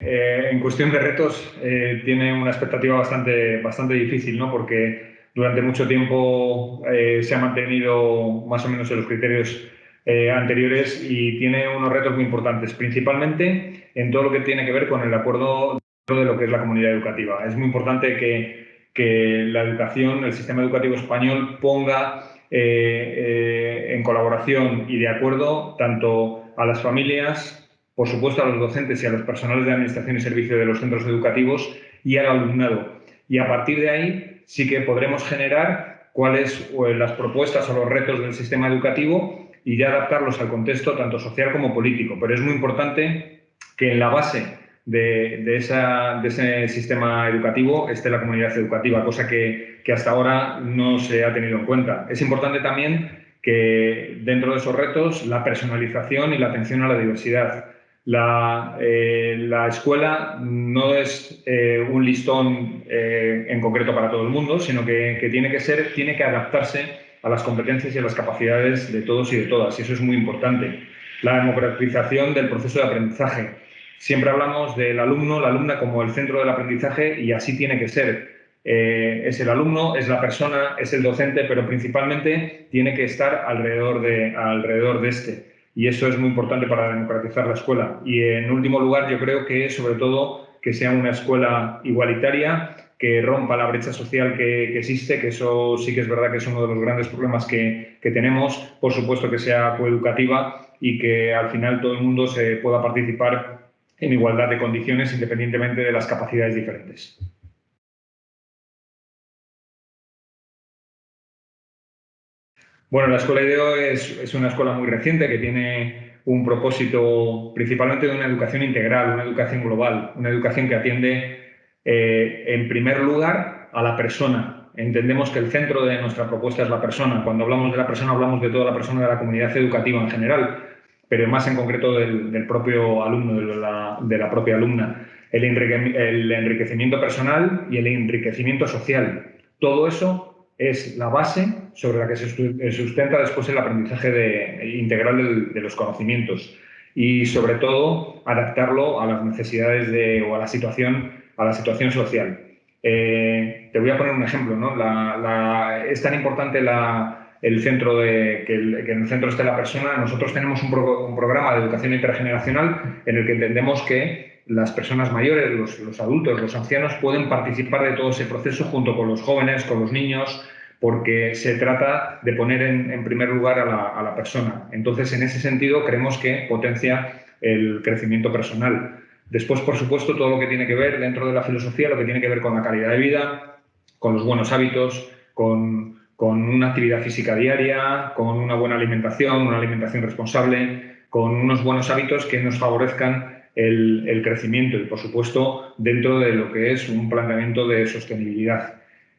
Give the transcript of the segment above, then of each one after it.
En cuestión de retos, tiene una expectativa bastante difícil, ¿no? Porque durante mucho tiempo se ha mantenido más o menos en los criterios anteriores y tiene unos retos muy importantes, principalmente en todo lo que tiene que ver con el acuerdo de lo que es la comunidad educativa. Es muy importante que la educación, el sistema educativo español ponga en colaboración y de acuerdo tanto a las familias, por supuesto a los docentes y a los personales de administración y servicio de los centros educativos y al alumnado. Y a partir de ahí sí que podremos generar cuáles las propuestas o los retos del sistema educativo y ya adaptarlos al contexto tanto social como político. Pero es muy importante que en la base de ese sistema educativo esté la comunidad educativa, cosa que hasta ahora no se ha tenido en cuenta. Es importante también que dentro de esos retos la personalización y la atención a la diversidad. La escuela no es un listón en concreto para todo el mundo, sino que tiene que adaptarse a las competencias y a las capacidades de todos y de todas, y eso es muy importante. La democratización del proceso de aprendizaje. Siempre hablamos del alumno, la alumna como el centro del aprendizaje y así tiene que ser. Es el alumno, es la persona, es el docente, pero principalmente tiene que estar alrededor de este. Y eso es muy importante para democratizar la escuela. Y en último lugar, yo creo que sobre todo que sea una escuela igualitaria, que rompa la brecha social que existe, que eso sí que es verdad que es uno de los grandes problemas que tenemos. Por supuesto que sea coeducativa y que al final todo el mundo se pueda participar en igualdad de condiciones independientemente de las capacidades diferentes. Bueno, la Escuela IDEO es una escuela muy reciente que tiene un propósito principalmente de una educación integral, una educación global, una educación que atiende en primer lugar a la persona. Entendemos que el centro de nuestra propuesta es la persona. Cuando hablamos de la persona hablamos de toda la persona de la comunidad educativa en general, pero más en concreto del propio alumno, de la propia alumna. El enriquecimiento personal y el enriquecimiento social. Todo eso es la base sobre la que se sustenta después el aprendizaje integral de los conocimientos y, sobre todo, adaptarlo a las necesidades o a la situación social. Te voy a poner un ejemplo, ¿no? Es tan importante el centro que en el centro esté la persona. Nosotros tenemos un programa de educación intergeneracional en el que entendemos que las personas mayores, los adultos, los ancianos pueden participar de todo ese proceso junto con los jóvenes, con los niños, porque se trata de poner en primer lugar a la persona. Entonces, en ese sentido, creemos que potencia el crecimiento personal. Después, por supuesto, todo lo que tiene que ver dentro de la filosofía, lo que tiene que ver con la calidad de vida, con los buenos hábitos, con una actividad física diaria, con una buena alimentación, una alimentación responsable, con unos buenos hábitos que nos favorezcan el crecimiento y, por supuesto, dentro de lo que es un planteamiento de sostenibilidad.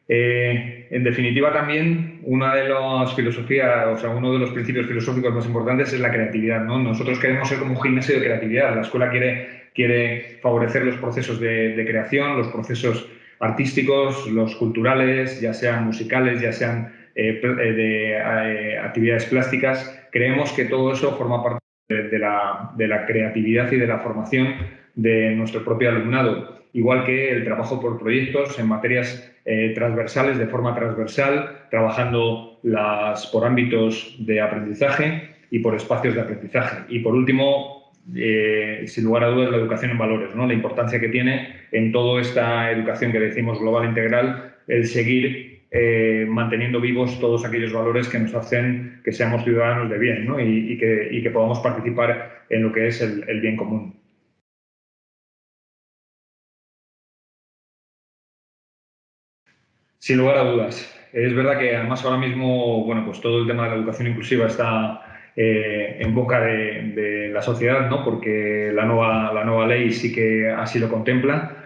En definitiva, también una de las filosofías, o sea, uno de los principios filosóficos más importantes es la creatividad, ¿no? Nosotros queremos ser como un gimnasio de creatividad. La escuela quiere favorecer los procesos de creación, los procesos artísticos, los culturales, ya sean musicales, ya sean actividades plásticas. Creemos que todo eso forma parte de la creatividad y de la formación de nuestro propio alumnado, igual que el trabajo por proyectos en materias transversales, de forma transversal, trabajando por ámbitos de aprendizaje y por espacios de aprendizaje. Y por último, sin lugar a dudas, la educación en valores, ¿no? La importancia que tiene en toda esta educación que decimos global integral, el seguir manteniendo vivos todos aquellos valores que nos hacen que seamos ciudadanos de bien, ¿no? y que podamos participar en lo que es el bien común. Sin lugar a dudas. Es verdad que además ahora mismo, bueno, pues todo el tema de la educación inclusiva está en boca de la sociedad, ¿no? Porque la nueva ley sí que así lo contempla.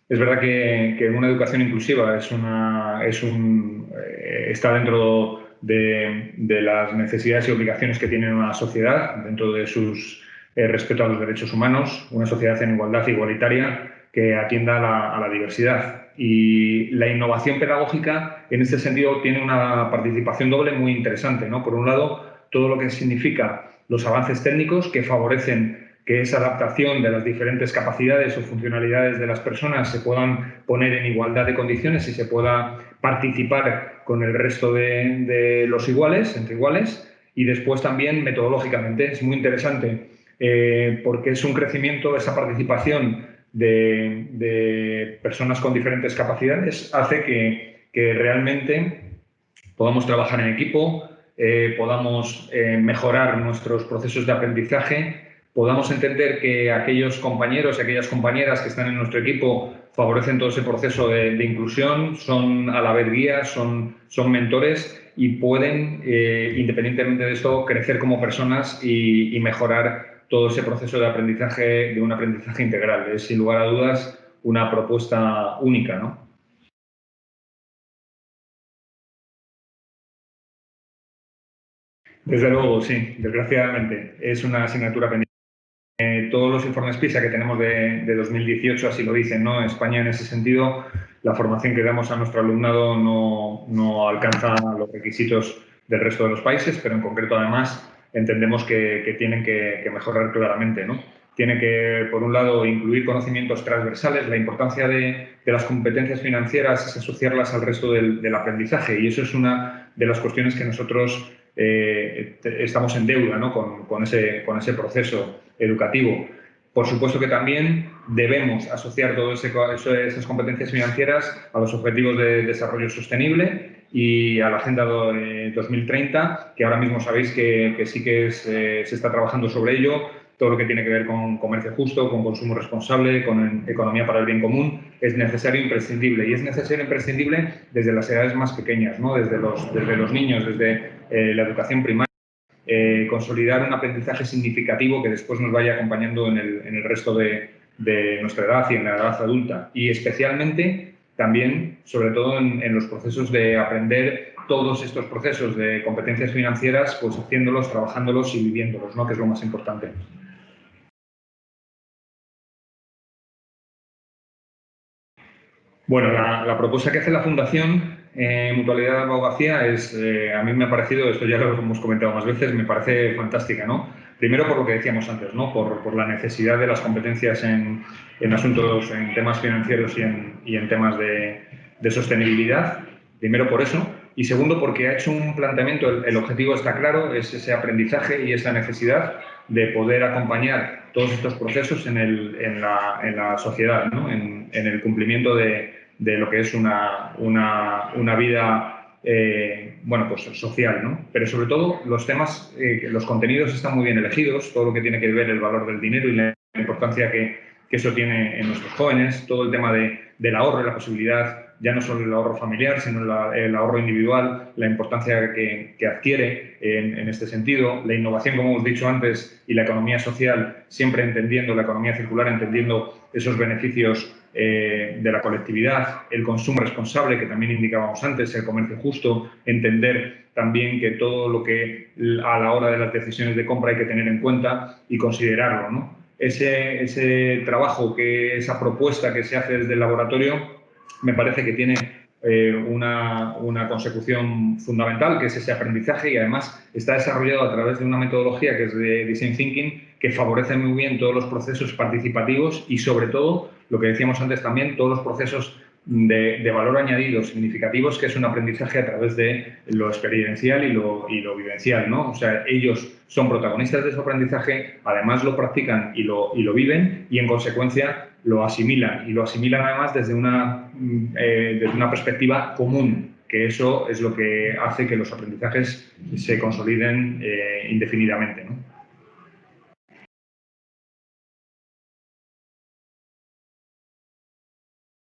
Es verdad que una educación inclusiva está dentro de las necesidades y obligaciones que tiene una sociedad, dentro de sus respeto a los derechos humanos, una sociedad en igualdad e igualitaria que atienda a la diversidad. Y la innovación pedagógica, en este sentido, tiene una participación doble muy interesante, ¿no? Por un lado, todo lo que significa los avances técnicos que favorecen que esa adaptación de las diferentes capacidades o funcionalidades de las personas se puedan poner en igualdad de condiciones y se pueda participar con el resto de los iguales, entre iguales. Y después también metodológicamente es muy interesante porque es un crecimiento, esa participación de personas con diferentes capacidades hace que realmente podamos trabajar en equipo, podamos mejorar nuestros procesos de aprendizaje, podamos entender que aquellos compañeros y aquellas compañeras que están en nuestro equipo favorecen todo ese proceso de inclusión, son a la vez guías, son mentores y pueden, independientemente de esto, crecer como personas y mejorar todo ese proceso de aprendizaje, de un aprendizaje integral. Es, sin lugar a dudas, una propuesta única, ¿no? Desde luego, sí, desgraciadamente. Es una asignatura pendiente. Todos los informes PISA que tenemos de 2018 así lo dicen, ¿no? España, en ese sentido, la formación que damos a nuestro alumnado no alcanza los requisitos del resto de los países, pero en concreto, además, entendemos que tienen que mejorar claramente, ¿no? Tiene que, por un lado, incluir conocimientos transversales. La importancia de las competencias financieras es asociarlas al resto del aprendizaje, y eso es una de las cuestiones que nosotros estamos en deuda, ¿no? con ese proceso educativo. Por supuesto que también debemos asociar todas esas competencias financieras a los objetivos de desarrollo sostenible y a la Agenda 2030, que ahora mismo sabéis que sí que se está trabajando sobre ello. Todo lo que tiene que ver con comercio justo, con consumo responsable, con economía para el bien común, es necesario e imprescindible. Y es necesario e imprescindible desde las edades más pequeñas, ¿no? Desde los niños, desde la educación primaria. Consolidar un aprendizaje significativo que después nos vaya acompañando en el resto de nuestra edad y en la edad adulta. Y especialmente también, sobre todo en los procesos de aprender todos estos procesos de competencias financieras, pues haciéndolos, trabajándolos y viviéndolos, ¿no? Que es lo más importante. Bueno, la propuesta que hace la Fundación Mutualidad de Abogacía es, a mí me ha parecido, esto ya lo hemos comentado más veces, me parece fantástica, ¿no? Primero por lo que decíamos antes, ¿no? Por la necesidad de las competencias en asuntos, en temas financieros y en temas de sostenibilidad. Primero por eso. Y segundo porque ha hecho un planteamiento, el objetivo está claro, es ese aprendizaje y esa necesidad de poder acompañar todos estos procesos en la sociedad, ¿no? En el cumplimiento de lo que es una vida bueno, pues social, ¿no? Pero sobre todo los temas, los contenidos están muy bien elegidos, todo lo que tiene que ver el valor del dinero y la importancia que eso tiene en nuestros jóvenes, todo el tema del ahorro y la posibilidad, ya no solo el ahorro familiar, sino el ahorro individual, la importancia que adquiere en este sentido, la innovación, como hemos dicho antes, y la economía social, siempre entendiendo la economía circular, entendiendo esos beneficios de la colectividad, el consumo responsable, que también indicábamos antes, el comercio justo, entender también que todo lo que a la hora de las decisiones de compra hay que tener en cuenta y considerarlo, ¿no? Ese trabajo, esa propuesta que se hace desde el laboratorio, me parece que tiene una consecución fundamental, que es ese aprendizaje, y además está desarrollado a través de una metodología que es de Design Thinking, que favorece muy bien todos los procesos participativos y, sobre todo, lo que decíamos antes también, todos los procesos de valor añadido significativos, que es un aprendizaje a través de lo experiencial y lo vivencial, ¿no? O sea, ellos son protagonistas de su aprendizaje, además lo practican y lo viven, y en consecuencia lo asimilan, y lo asimilan además desde una perspectiva común, que eso es lo que hace que los aprendizajes se consoliden indefinidamente, ¿no?